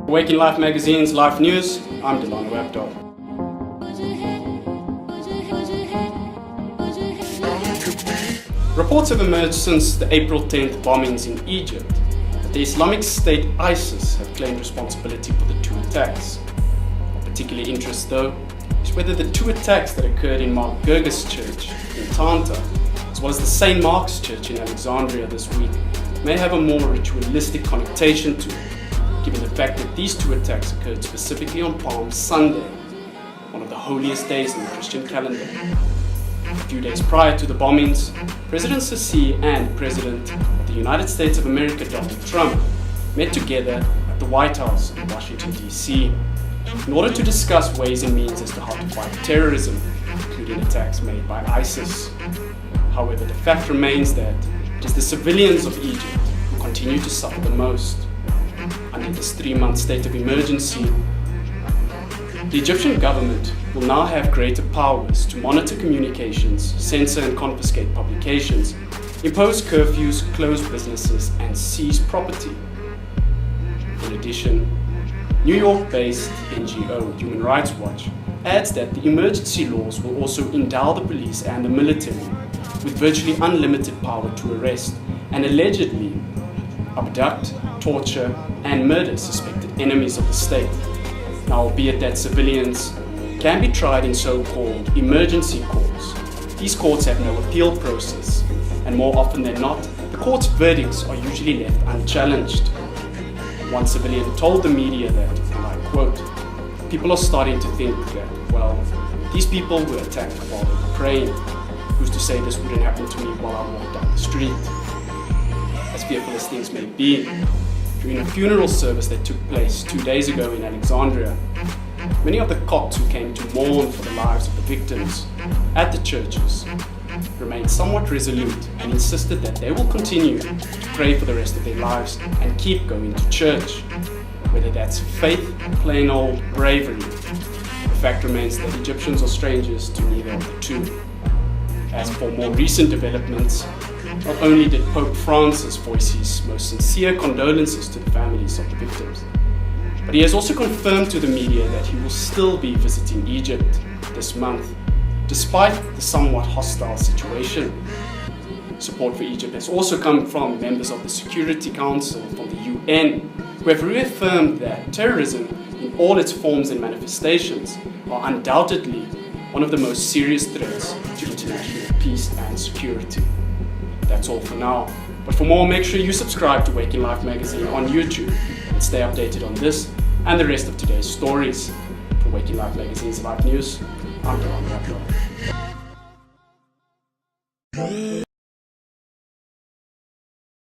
Waking Life Magazine's Life News, I'm Delano Abdul. Reports have emerged since the April 10th bombings in Egypt that the Islamic State ISIS have claimed responsibility for the two attacks. Of particular interest, though, is whether the two attacks that occurred in Mark Gerges Church in Tanta, as well as the St. Mark's Church in Alexandria this week, may have a more ritualistic connotation to it, given the fact that these two attacks occurred specifically on Palm Sunday, one of the holiest days in the Christian calendar. A few days prior to the bombings, President Sisi and President of the United States of America, Donald Trump, met together at the White House in Washington, D.C., in order to discuss ways and means as to how to fight terrorism, including attacks made by ISIS. However, the fact remains that it is the civilians of Egypt who continue to suffer the most. Under this 3-month state of emergency, the Egyptian government will now have greater powers to monitor communications, censor and confiscate publications, impose curfews, close businesses, and seize property. In addition, New York-based NGO Human Rights Watch adds that the emergency laws will also endow the police and the military with virtually unlimited power to arrest and allegedly abduct, torture, and murder suspected enemies of the state. Now, albeit that civilians can be tried in so-called emergency courts, these courts have no appeal process, and more often than not, the court's verdicts are usually left unchallenged. One civilian told the media that, and I quote, "People are starting to think that, well, these people were attacked while they were praying. Who's to say this wouldn't happen to me while I walk down the street?" As fearful as things may be, during a funeral service that took place 2 days ago in Alexandria, many of the Copts who came to mourn for the lives of the victims at the churches remained somewhat resolute and insisted that they will continue to pray for the rest of their lives and keep going to church. Whether that's faith, plain old bravery, the fact remains that Egyptians are strangers to neither of the two. As for more recent developments, not only did Pope Francis voice his most sincere condolences to the families of the victims, but he has also confirmed to the media that he will still be visiting Egypt this month, despite the somewhat hostile situation. Support for Egypt has also come from members of the Security Council from the UN, who have reaffirmed that terrorism in all its forms and manifestations are undoubtedly one of the most serious threats to international peace and security. That's all for now, but for more, make sure you subscribe to Waking Life Magazine on YouTube and stay updated on this and the rest of today's stories. For Waking Life Magazine's Live News, I'm Delano Abdul.